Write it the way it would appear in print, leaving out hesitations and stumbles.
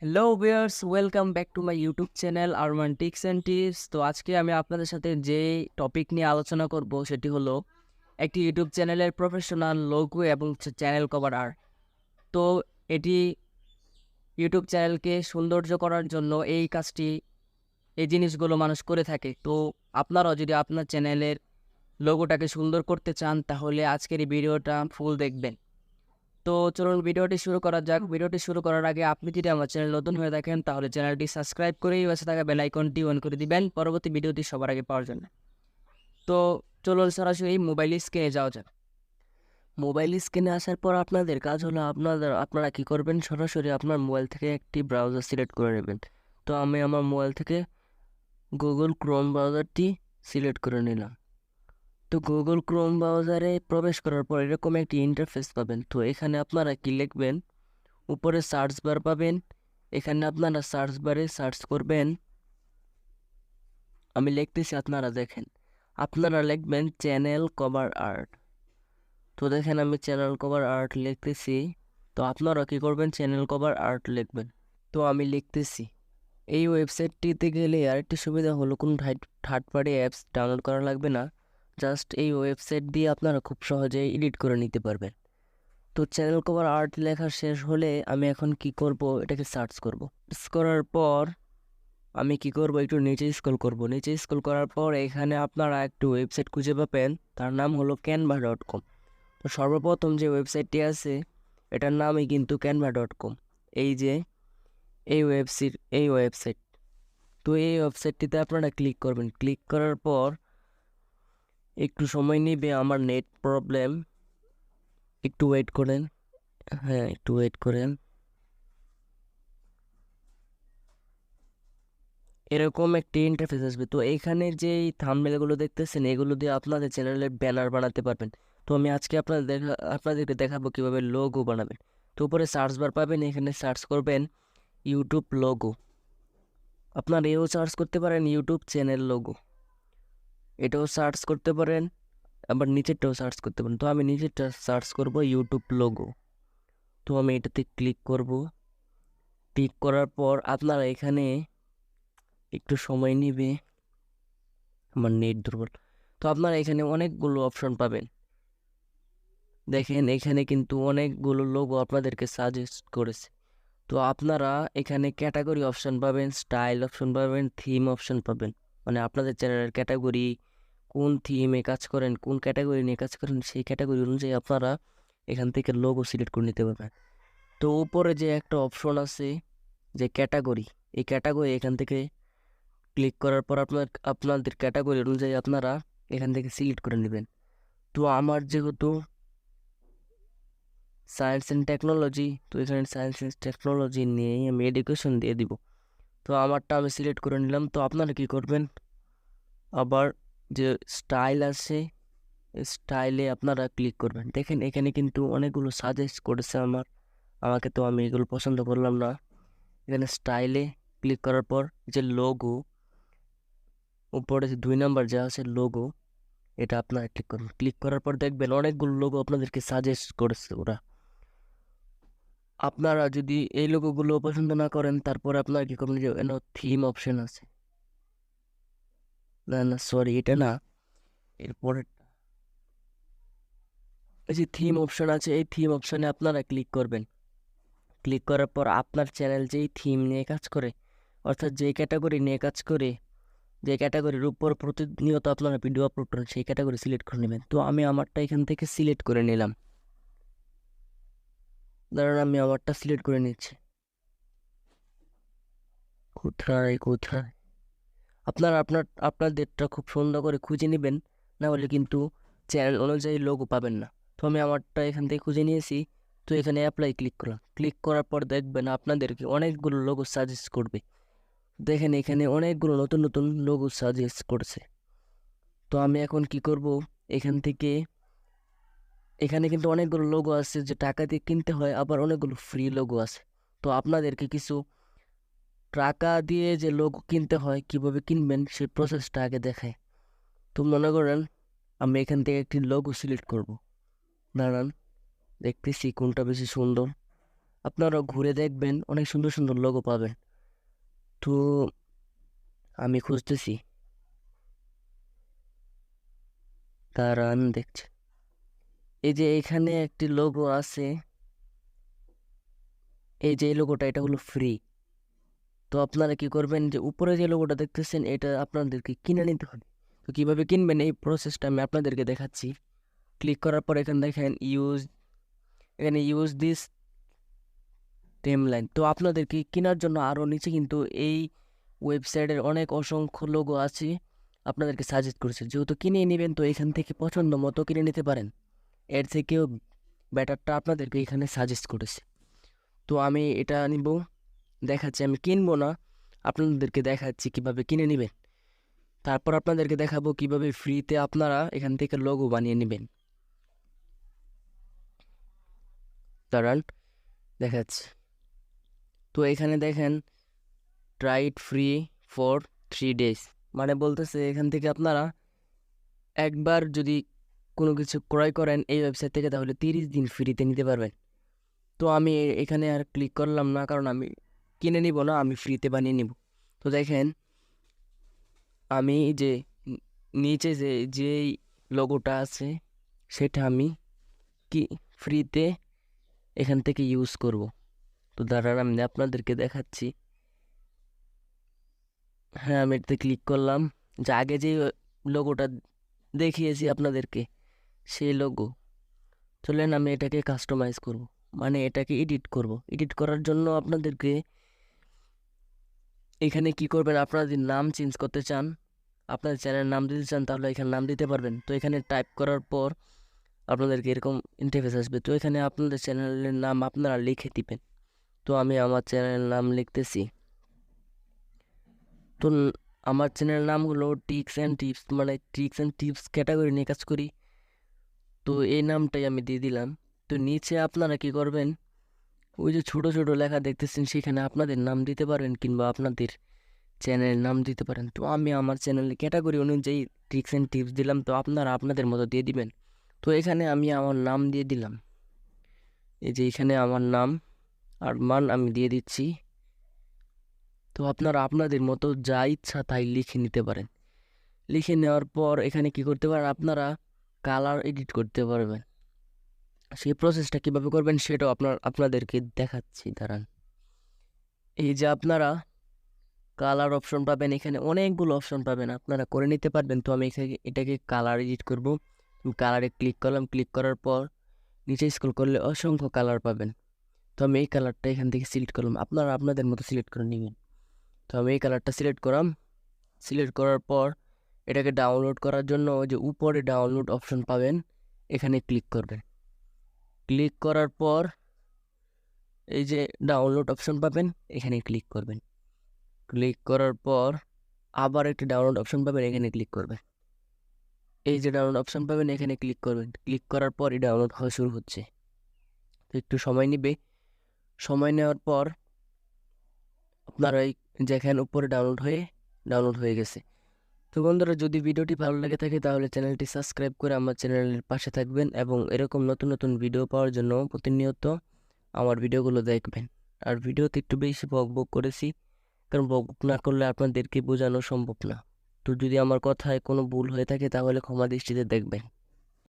Hello viewers, welcome back to my YouTube channel Arman tips and tips. তো আজকে আমি আপনাদের সাথে যে টপিক নিয়ে আলোচনা করব সেটি হলো একটি ইউটিউব চ্যানেলের প্রফেশনাল লোগো এবং চ্যানেল কভার আর্ট। তো এটি ইউটিউব চ্যানেলকে সৌন্দর্য করার জন্য এই জিনিসগুলো মানুষ করে থাকে। তো আপনারাও যদি আপনার চ্যানেলের লোগোটাকে সুন্দর করতে চান তাহলে আজকের এই ভিডিওটা ফুল দেখবেন। তো চলুন ভিডিওটি শুরু করা যাক। ভিডিওটি শুরু করার আগে আপনি যদি আমার চ্যানেল নতুন হয়ে থাকেন তাহলে চ্যানেলটি সাবস্ক্রাইব করেই পাশে থাকা বেল আইকনটি অন করে দিবেন পরবর্তী ভিডিওটি সবার আগে পাওয়ার জন্য। তো চলুন সরাসরি মোবাইল স্ক্রিনে যাওয়া যাক। মোবাইল স্ক্রিনে আসার পর আপনাদের কাজ হলো আপনারা কি করবেন, সরাসরি আপনার মোবাইল থেকে একটি ব্রাউজার সিলেক্ট করে নেবেন। তো আমি আমার মোবাইল থেকে গুগল ক্রোম ব্রাউজারটি সিলেক্ট করে নিলাম। তো গুগল ক্রোম ব্রাউজারে প্রবেশ করার পর এরকম একটি ইন্টারফেস পাবেন। তো এখানে আপনারা কি লিখবেন, উপরে সার্চ বার পাবেন, এখানে আপনারা সার্চ বারে সার্চ করবেন, আমি লিখতেছি আপনারা দেখেন, আপনারা লিখবেন চ্যানেল কভার আর্ট। তো দেখেন আমি চ্যানেল কভার আর্ট লিখতেছি। তো আপনারা কি করবেন, চ্যানেল কভার আর্ট লিখবেন। তো আমি লিখতেছি। এই ওয়েবসাইটটিতে গেলে আরেকটি সুবিধা হলো কোনো থার্ড পার্টি অ্যাপস ডাউনলোড করা লাগবে না। জাস্ট এই ওয়েবসাইট দিয়ে আপনারা খুব সহজেই এডিট করে নিতে পারবেন। তো চ্যানেল কভার আর্ট লেখা শেষ হলে আমি এখন কি করব, এটাকে সার্চ করব। সার্চ করার পর আমি কি করব, একটু নিচে স্ক্রল করব। নিচে স্ক্রল করার পর এখানে আপনারা একটু ওয়েবসাইট খুঁজে পাবেন, তার নাম হলো canva.com। তো সর্বপ্রথম যে ওয়েবসাইটটি আছে এটার নামই কিন্তু canva.com। এই যে এই ওয়েবসাইট। তো এই ওয়েবসাইটটিতে আপনারা ক্লিক করবেন। ক্লিক করার পর একটু সময় নেবে, আমার নেট প্রবলেম, একটু ওয়েট করেন। হ্যাঁ, একটু ওয়েট করেন। এরকম একটি ইন্টারফেস আসবে। তো এইখানে যে থাম্বনেলগুলো দেখতেছেন এগুলো দিয়ে আপনাদের চ্যানেলের ব্যানার বানাতে পারবেন। তো আমি আজকে আপনাদেরকে দেখাবো কিভাবে লোগো বানাবেন। তো উপরে সার্চ বার পাবেন, এখানে সার্চ করবেন ইউটিউব লোগো। আপনারা এও সার্চ করতে পারেন ইউটিউব চ্যানেল লোগো, এটাও সার্চ করতে পারেন, আবার নিচেরটাও সার্চ করতে পারেন। তো আমি নিচেরটা সার্চ করব ইউটিউব লোগো। তো আমি এটাতে ক্লিক করব। ক্লিক করার পর আপনারা এখানে একটু সময় নেবে, আমার নেট দুর্বল। তো আপনারা এখানে অনেকগুলো অপশন পাবেন। দেখেন এখানে কিন্তু অনেকগুলো লোগো আপনাদেরকে সাজেস্ট করেছে। তো আপনারা এখানে ক্যাটাগরি অপশন পাবেন, স্টাইল অপশন পাবেন, থিম অপশন পাবেন। মানে আপনাদের চ্যানেলের ক্যাটাগরি, কোন থিমে কাজ করেন, কোন ক্যাটাগরি নিয়ে কাজ করেন, সেই ক্যাটাগরি অনুযায়ী আপনারা এখান থেকে লোগো সিলেক্ট করে নিতে পারবেন। তো উপরে যে একটা অপশন আছে যে ক্যাটাগরি, এই ক্যাটাগরি এখান থেকে ক্লিক করার পর আপনাদের ক্যাটাগরি অনুযায়ী আপনারা এখান থেকে সিলেক্ট করে নেবেন। তো আমার যেহেতু সায়েন্স অ্যান্ড টেকনোলজি, তো এখানে সায়েন্স অ্যান্ড টেকনোলজি নিয়েই আমি এডুকেশন দিয়ে দিব। তো আমারটা আমি সিলেক্ট করে নিলাম। তো আপনারা কি করবেন, আবার যে স্টাইল আছে স্টাইলে আপনারা ক্লিক করবেন। দেখেন এখানে কিন্তু অনেকগুলো সাজেস্ট করেছে আমাকে, তো আমি এগুলো পছন্দ করলাম না। এখানে স্টাইলে ক্লিক করার পর যে লোগো, উপরে যে 2 নম্বর যা আছে লোগো, এটা আপনারা ক্লিক করবেন। ক্লিক করার পর দেখবেন অনেকগুলো লোগো আপনাদেরকে সাজেস্ট করেছে ওরা। আপনারা যদি এই লোগোগুলো পছন্দ না করেন তারপর আপনারা কি করবেন, যে থিম অপশন আছে, না না সরি এটা না, এরপরে এই যে থিম অপশন আছে এই থিম অপশনে আপনারা ক্লিক করবেন। ক্লিক করার পর আপনার চ্যানেল যেই থিম নিয়ে কাজ করে, অর্থাৎ যেই ক্যাটাগরি নিয়ে কাজ করে, যে ক্যাটাগরির উপর প্রতিনিয়ত আপনারা ভিডিও আপলোড করেন সেই ক্যাটাগরি সিলেক্ট করে নেবেন। তো আমি আমারটা এখান থেকে সিলেক্ট করে নিলাম। ধরেন আমি আমারটা সিলেক্ট করে নিচ্ছি। কোথায় কোথায় আপনারা আপনাদেরটা খুব সুন্দর করে খুঁজে নেবেন, না হলে কিন্তু চ্যানেল অনুযায়ী লোগো পাবেন না। তো আমি আমারটা এখান থেকে খুঁজে নিয়েছি। তো এখানে অ্যাপ্লাই ক্লিক করলাম। ক্লিক করার পর দেখবেন আপনাদেরকে অনেকগুলো লোগো সাজেস্ট করবে। দেখেন এখানে অনেকগুলো নতুন নতুন লোগো সাজেস্ট করছে। তো আমি এখন কি করব, এখান থেকে এখানে কিন্তু অনেকগুলো লোগো আছে যে টাকা দিয়ে কিনতে হয়, আবার অনেকগুলো ফ্রি লোগো আছে। তো আপনাদেরকে কিছু টাকা দিয়ে যে লোগো কিনতে হয়, কিভাবে কিনবেন সেই প্রসেসটা আগে দেখায়। তো মনে করেন আমি এখান থেকে একটি লোগো সিলেক্ট করব। দাঁড়ান, দেখতেছি কোনটা বেশি সুন্দর। আপনারা ঘুরে দেখবেন, অনেক সুন্দর সুন্দর লোগো পাবেন। তো আমি খুঁজতেছি, দাঁড়ান দেখছি। এই যে এখানে একটি লোগো আছে, এই যে এই লোগোটা, এটা হলো ফ্রি। তো আপনারা কি করবেন, যে উপরে যে লোগোটা দেখতেছেন এটা আপনাদেরকে কিনে নিতে হবে। তো কিভাবে কিনবেন এই প্রসেসটা আমি আপনাদেরকে দেখাচ্ছি। ক্লিক করার পর এখানে দেখেন এখানে ইউজ দিস টেমলাইন। তো আপনাদেরকে কেনার জন্য আরও নিচে কিন্তু এই ওয়েবসাইটের অনেক অসংখ্য লোগো আছে, আপনাদেরকে সাজেস্ট করেছে। যেহেতু কিনে নেবেন তো এখান থেকে পছন্দ মতো কিনে নিতে পারেন। এর থেকেও ব্যাটারটা আপনাদেরকে এখানে সাজেস্ট করেছে। তো আমি এটা নিব, দেখাচ্ছি। আমি কিনবো না, আপনাদেরকে দেখাচ্ছি কিভাবে কিনে নেবেন। তারপর আপনাদেরকে দেখাবো কিভাবে ফ্রিতে আপনারা এখান থেকে লোগো বানিয়ে নেবেন। দাঁড়ান দেখাচ্ছি। তো এখানে দেখেন try it free for 3 days, মানে বলতেছে এখান থেকে আপনারা একবার যদি কোনো কিছু ক্রয় করেন এই ওয়েবসাইট থেকে তাহলে 30 দিন ফ্রিতে নিতে পারবেন। তো আমি এখানে আর ক্লিক করলাম না, কারণ আমি কিনে নিব না, আমি ফ্রিতে বানিয়ে নিব। তো দেখেন আমি যে নিচে যেই লোগোটা আছে সেটা আমি কি ফ্রিতে এখান থেকে ইউজ করব। তো দাঁড়ান আমি আপনাদেরকে দেখাচ্ছি। হ্যাঁ, আমি এটাতে ক্লিক করলাম। যে আগে যে লোগোটা দেখিয়েছি আপনাদেরকে সেই লোগো, চলেন আমি এটাকে কাস্টমাইজ করব, মানে এটাকে এডিট করব। এডিট করার জন্য আপনাদেরকে এখানে কি করবেন, আপনারা যদি নাম চেঞ্জ করতে চান, আপনার চ্যানেলের নাম দিতে চান, তাহলে এখানে নাম দিতে পারবেন। তো এখানে টাইপ করার পর আপনাদেরকে এরকম ইন্টারফেস আসবে। তো এখানে আপনাদের চ্যানেলের নাম আপনারা লিখে দিবেন। তো আমি আমার চ্যানেলের নাম লিখতেছি। তো আমার চ্যানেলের নাম হলো ট্রিক্স অ্যান্ড টিপস, মানে ট্রিক্স অ্যান্ড টিপস ক্যাটাগরি নিয়ে কাজ করি। তো এই নামটাই আমি দিয়ে দিলাম। তো নিচে আপনারা কি করবেন, ওই যে ছোট ছোট লেখা দেখতেছেন সেখানে আপনাদের নাম দিতে পারেন, কিংবা আপনাদের চ্যানেলের নাম দিতে পারেন। তো আমি আমার চ্যানেলের ক্যাটাগরি অনুযায়ী ট্রিক্স অ্যান্ড টিপস দিলাম, তো আপনারা আপনাদের মতো দিয়ে দিবেন। তো এখানে আমি আমার নাম দিয়ে দিলাম। এই যে এখানে আমার নাম আর মান আমি দিয়ে দিচ্ছি। তো আপনারা আপনাদের মতো যা ইচ্ছা তাই লিখে নিতে পারেন। লিখে নেওয়ার পর এখানে কি করতে পারেন, আপনারা কালার এডিট করতে পারবেন। সেই প্রসেসটা কিভাবে করবেন সেটাও আপনাদেরকে দেখাচ্ছি, দাঁড়ান। এই যে আপনারা কালার অপশন পাবেন, এখানে অনেকগুলো অপশন পাবেন, আপনারা করে নিতে পারবেন। তো আমি এটাকে কালার এডিট করব। কালারে ক্লিক করলাম, ক্লিক করার পর নিচে স্ক্রল করলে অসংখ্য কালার পাবেন। তো আমি এই কালারটা এখান থেকে সিলেক্ট করলাম, আপনারা আপনাদের মতো সিলেক্ট করে নেবেন। তো আমি এই কালারটা সিলেক্ট করলাম। সিলেক্ট করার পর এটাকে ডাউনলোড করার জন্য ওই যে উপরে ডাউনলোড অপশন পাবেন, এখানে ক্লিক করবেন। ক্লিক করার পর এই যে ডাউনলোড অপশন পাবেন, এখানে ক্লিক করবেন। ক্লিক করার পর আবার একটি ডাউনলোড অপশন পাবেন, এখানে ক্লিক করবেন। এই যে ডাউনলোড অপশন পাবেন, এখানে ক্লিক করবেন। ক্লিক করার পর এই ডাউনলোড হওয়া শুরু হচ্ছে। তো একটু সময় নেবে। সময় নেওয়ার পর আপনারা এই যেখানে উপরে ডাউনলোড হয়ে গেছে। তো বন্ধুরা, যদি ভিডিওটি ভালো লেগে থাকে তাহলে চ্যানেলটি সাবস্ক্রাইব করে আমার চ্যানেলের পাশে থাকবেন, এবং এরকম নতুন নতুন ভিডিও পাওয়ার জন্য প্রতিনিয়ত আমার ভিডিওগুলো দেখবেন। আর ভিডিওতে একটু বেশি বকবক করেছি, কারণ বকবক না করলে আপনাদেরকে বোঝানো সম্ভব না। তো যদি আমার কথায় কোনো ভুল হয়ে থাকে তাহলে ক্ষমা দৃষ্টিতে দেখবেন।